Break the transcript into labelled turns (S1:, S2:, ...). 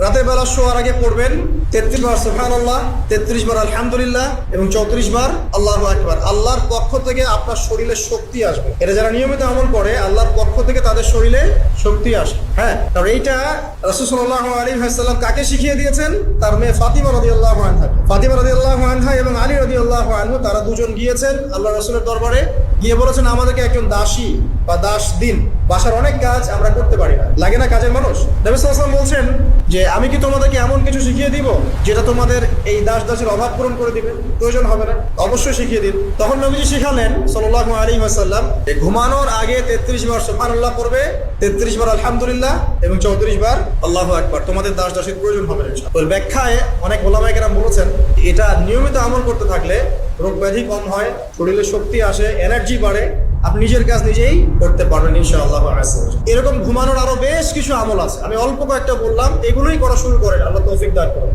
S1: রাতের বেলা শোয়ার আগে পড়বেন 33 বার সুবহানাল্লাহ, 33 বার আলহামদুলিল্লাহ এবং 34 বার আল্লাহু আকবার। আল্লাহর পক্ষ থেকে আপনার শরীরে শক্তি আসবে। এটা যারা নিয়মিত আমল করে আল্লাহর পক্ষ থেকে তাদের শরীরে শক্তি আসে। হ্যাঁ, কারণ এইটা রাসূল সাল্লাল্লাহু আলাইহি ওয়াসাল্লাম কাকে শিখিয়ে দিয়েছেন? তার মেয়ে ফাতিমা রাদিয়াল্লাহু আনহা। ফাতিমা রাদিয়াল্লাহু আনহা এবং আলী রাদিয়াল্লাহু আনহু তারা দুজন গিয়েছেন আল্লাহ রাসূলের দরবারে, গিয়ে বলেছেন আমাদেরকে একজন দাসী বা দাস দিন, বাসার অনেক কাজ আমরা করতে পারি না, লাগে না কাজের মানুষ। নবী সাল্লাল্লাহু আলাইহি ওয়াসাল্লাম বলছেন যে আমি কি তোমাদেরকে এমন কিছু শিখিয়ে দিব যেটা তোমাদের এই দাস দাসের অভাব পূরণ করে দিবে, প্রয়োজন হবে না? অবশ্যই শিখিয়ে দিন। তখন নবীজি শিখালেন সাল্লাল্লাহু আলাইহি ওয়াসাল্লাম যে ঘুমানোর আগে 33 বার সুবহানাল্লাহ পড়বে, 33 বার আলহামদুলিল্লাহ এবং 34 বার আল্লাহু আকবার। তোমাদের দাস দাসের প্রয়োজন হবে না ইনশাআল্লাহ। ওই ব্যাখ্যায় অনেক ওলামায়ে কেরাম বলেছেন এটা নিয়মিত আমল করতে থাকলে রোগ ব্যাধি কম হয়, শরীরে শক্তি আসে, এনার্জি বাড়ে, আপনি নিজের কাজ নিজেই করতে পারবেন ইনশাআল্লাহ। এরকম ঘুমানোর আরো বেশ কিছু আমল আছে, আমি অল্প কয়েকটা বললাম, এগুলোই করা শুরু করেন, আল্লাহ তৌফিক দান করুন।